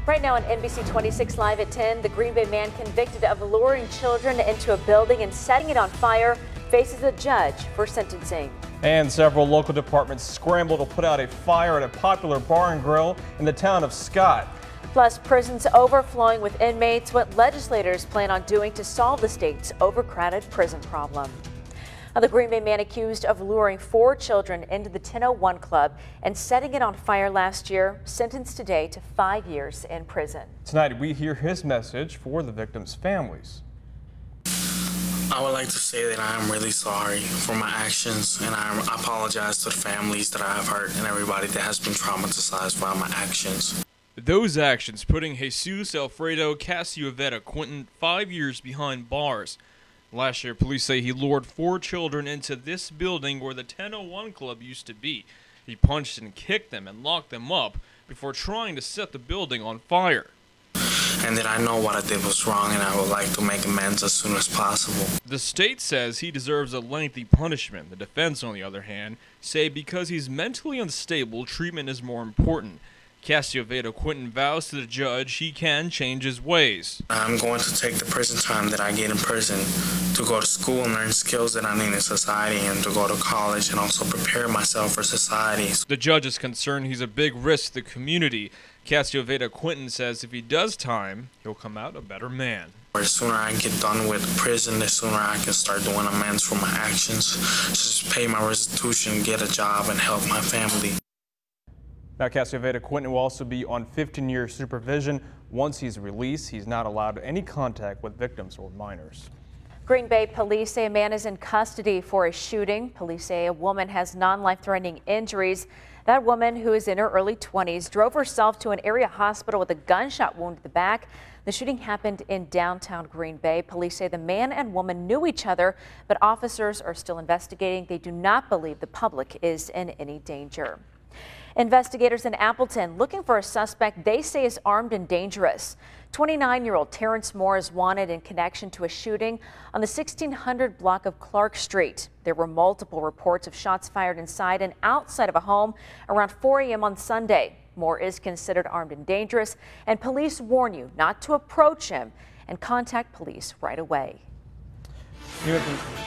Right now on NBC 26 Live at 10, the Green Bay man convicted of luring children into a building and setting it on fire faces a judge for sentencing. And several local departments scramble to put out a fire at a popular bar and grill in the town of Scott. Plus, prisons overflowing with inmates, what legislators plan on doing to solve the state's overcrowded prison problem. Now, the Green Bay man accused of luring 4 children into the 1001 Club and setting it on fire last year, sentenced today to 5 years in prison. Tonight, we hear his message for the victims' families. I would like to say that I am really sorry for my actions, and I apologize to the families that I have hurt and everybody that has been traumatized by my actions. Those actions putting Jesus Alfredo Casciovetta Quinton 5 years behind bars. Last year, police say he lured 4 children into this building where the 1001 Club used to be. He punched and kicked them and locked them up before trying to set the building on fire. And that I know what I did was wrong, and I would like to make amends as soon as possible. The state says he deserves a lengthy punishment. The defense, on the other hand, say because he's mentally unstable, treatment is more important. Casciovetta Quinton vows to the judge he can change his ways. I'm going to take the prison time that I get in prison to go to school and learn skills that I need in society, and to go to college and also prepare myself for society. The judge is concerned he's a big risk to the community. Casciovetta Quinton says if he does time, he'll come out a better man. The sooner I get done with prison, the sooner I can start doing amends for my actions. Just pay my restitution, get a job, and help my family. Now, Casciovetta Quinton will also be on 15-year supervision. Once he's released, he's not allowed any contact with victims or minors. Green Bay police say a man is in custody for a shooting. Police say a woman has non-life-threatening injuries. That woman, who is in her early 20s, drove herself to an area hospital with a gunshot wound to the back. The shooting happened in downtown Green Bay. Police say the man and woman knew each other, but officers are still investigating. They do not believe the public is in any danger. Investigators in Appleton looking for a suspect they say is armed and dangerous. 29-year-old Terrence Moore is wanted in connection to a shooting on the 1600 block of Clark Street. There were multiple reports of shots fired inside and outside of a home around 4 a.m. on Sunday. Moore is considered armed and dangerous, and police warn you not to approach him and contact police right away. New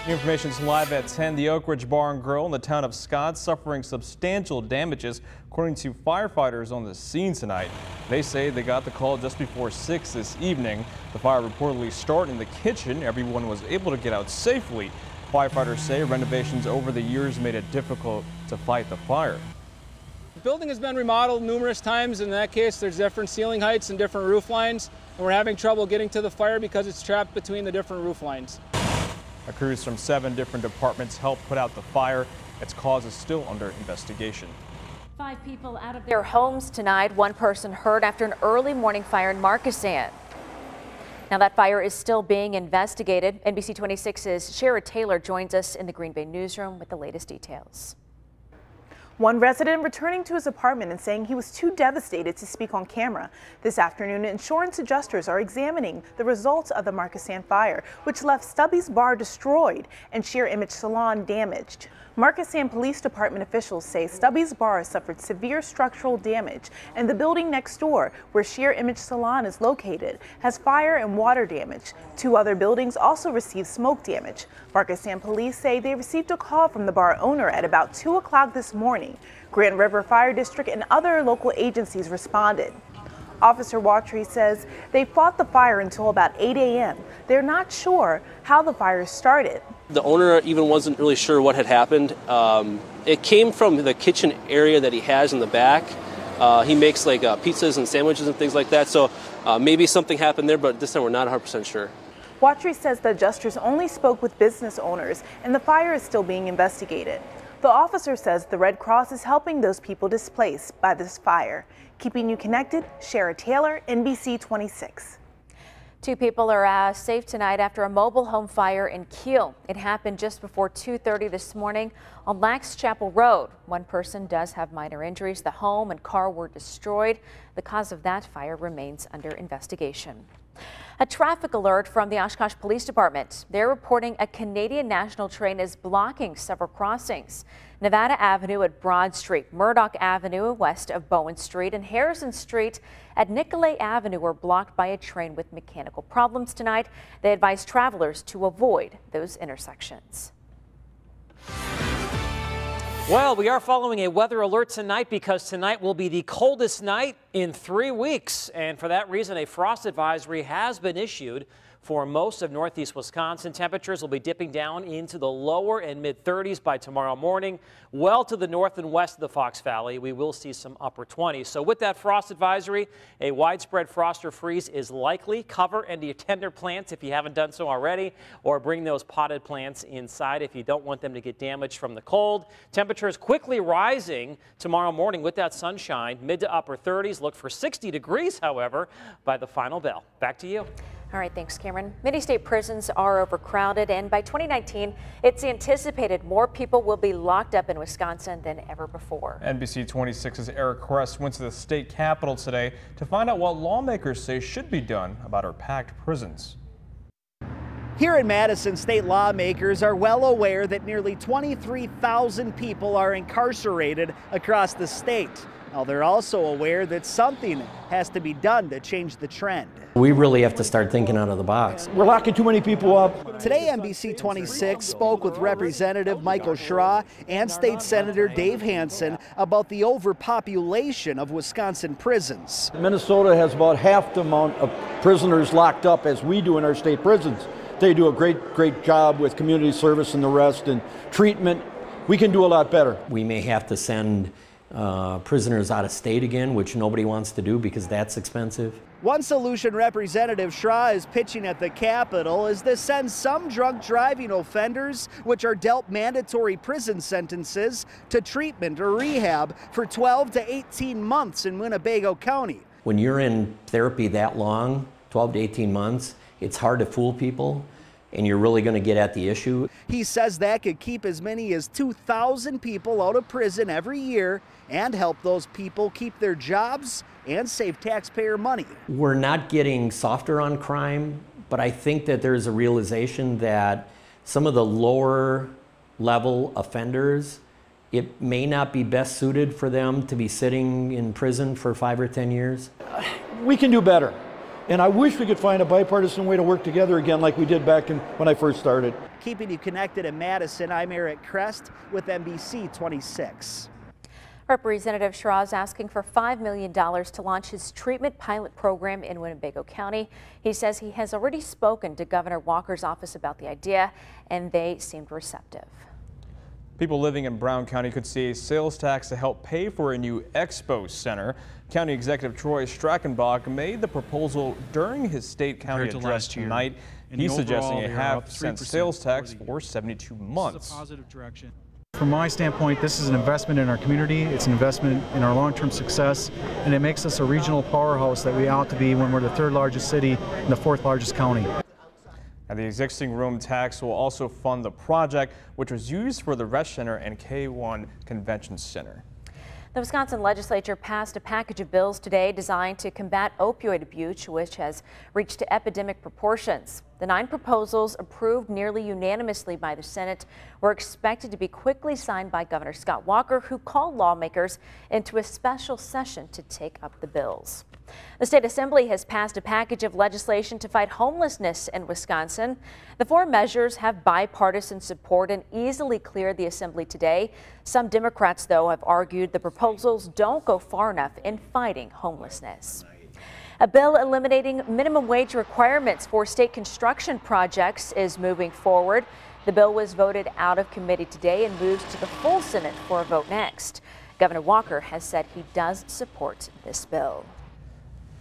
information is live at 10. The Oak Ridge Bar and Grill in the town of Scott suffering substantial damages, according to firefighters on the scene tonight. They say they got the call just before 6 this evening. The fire reportedly started in the kitchen. Everyone was able to get out safely. Firefighters say renovations over the years made it difficult to fight the fire. The building has been remodeled numerous times. In that case, there's different ceiling heights and different roof lines, and we're having trouble getting to the fire because it's trapped between the different roof lines. Crews from 7 different departments helped put out the fire. Its cause is still under investigation. 5 people out of their homes tonight. 1 person hurt after an early morning fire in Markesan. Now that fire is still being investigated. NBC 26's Shara Taylor joins us in the Green Bay newsroom with the latest details. One resident returning to his apartment and saying he was too devastated to speak on camera. This afternoon, insurance adjusters are examining the results of the Markesan fire, which left Stubby's Bar destroyed and Sheer Image Salon damaged. Markesan Police Department officials say Stubby's Bar suffered severe structural damage, and the building next door, where Sheer Image Salon is located, has fire and water damage. 2 other buildings also received smoke damage. Markesan police say they received a call from the bar owner at about 2 o'clock this morning. Grand River Fire District and other local agencies responded. Officer Watry says they fought the fire until about 8 a.m. They're not sure how the fire started. The owner even wasn't really sure what had happened. It came from the kitchen area that he has in the back. He makes like pizzas and sandwiches and things like that, so maybe something happened there, but this time we're not 100% sure. Watry says the adjusters only spoke with business owners and the fire is still being investigated. The officer says the Red Cross is helping those people displaced by this fire. Keeping you connected, Shara Taylor, NBC 26. 2 people are safe tonight after a mobile home fire in Kiel. It happened just before 2:30 this morning on Lax Chapel Road. 1 person does have minor injuries. The home and car were destroyed. The cause of that fire remains under investigation. A traffic alert from the Oshkosh Police Department. They're reporting a Canadian National train is blocking several crossings. Nevada Avenue at Broad Street, Murdoch Avenue west of Bowen Street, and Harrison Street at Nicolay Avenue were blocked by a train with mechanical problems tonight. They advise travelers to avoid those intersections. Well, we are following a weather alert tonight because tonight will be the coldest night in 3 weeks. And for that reason, a frost advisory has been issued for most of northeast Wisconsin. Temperatures will be dipping down into the lower and mid 30s by tomorrow morning. Well to the north and west of the Fox Valley, we will see some upper 20s. So with that frost advisory, a widespread frost or freeze is likely. Cover any of your tender plants if you haven't done so already, or bring those potted plants inside if you don't want them to get damaged from the cold. Temperatures quickly rising tomorrow morning with that sunshine, mid to upper 30s. Look for 60 degrees, however, by the final bell. Back to you. All right, thanks, Cameron. Many state prisons are overcrowded, and by 2019, it's anticipated more people will be locked up in Wisconsin than ever before. NBC 26's Eric Kress went to the state capitol today to find out what lawmakers say should be done about our packed prisons. Here in Madison, state lawmakers are well aware that nearly 23,000 people are incarcerated across the state. Now, they're also aware that something has to be done to change the trend. We really have to start thinking out of the box. We're locking too many people up. Today, NBC 26 spoke with Representative Michael Schra and State Senator Dave Hansen about the overpopulation of Wisconsin prisons. Minnesota has about half the amount of prisoners locked up as we do in our state prisons. They do a great job with community service and the rest and treatment. We can do a lot better. We may have to send prisoners out of state again, which nobody wants to do because that's expensive. One solution Representative Schra is pitching at the Capitol is to send some drunk driving offenders, which are dealt mandatory prison sentences, to treatment or rehab for 12 to 18 months in Winnebago County. When you're in therapy that long, 12 to 18 months, it's hard to fool people, and you're really going to get at the issue. He says that could keep as many as 2,000 people out of prison every year and help those people keep their jobs and save taxpayer money. We're not getting softer on crime, but I think that there's a realization that some of the lower level offenders, it may not be best suited for them to be sitting in prison for 5 or 10 years. We can do better. And I wish we could find a bipartisan way to work together again like we did back when I first started. Keeping you connected in Madison, I'm Eric Kress with NBC 26. Representative Schra is asking for $5 million to launch his treatment pilot program in Winnebago County. He says he has already spoken to Governor Walker's office about the idea, and they seemed receptive. People living in Brown County could see a sales tax to help pay for a new expo center. County Executive Troy Strackenbach made the proposal during his state county address tonight. He's suggesting a half-cent sales tax for 72 months. This is a positive direction. From my standpoint, this is an investment in our community. It's an investment in our long-term success, and it makes us a regional powerhouse that we ought to be when we're the 3rd largest city and the 4th largest county. And the existing room tax will also fund the project, which was used for the Resch Center and K1 Convention Center. The Wisconsin legislature passed a package of bills today designed to combat opioid abuse, which has reached epidemic proportions. The 9 proposals, approved nearly unanimously by the Senate, were expected to be quickly signed by Governor Scott Walker, who called lawmakers into a special session to take up the bills. The State Assembly has passed a package of legislation to fight homelessness in Wisconsin. The 4 measures have bipartisan support and easily cleared the Assembly today. Some Democrats, though, have argued the proposals don't go far enough in fighting homelessness. A bill eliminating minimum wage requirements for state construction projects is moving forward. The bill was voted out of committee today and moves to the full Senate for a vote next. Governor Walker has said he does support this bill.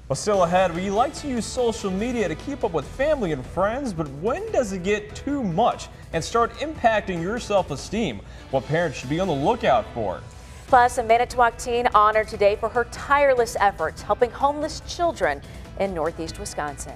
Well, still ahead, we like to use social media to keep up with family and friends, but when does it get too much and start impacting your self-esteem? What parents should be on the lookout for? Plus, a Manitowoc teen honored today for her tireless efforts helping homeless children in Northeast Wisconsin.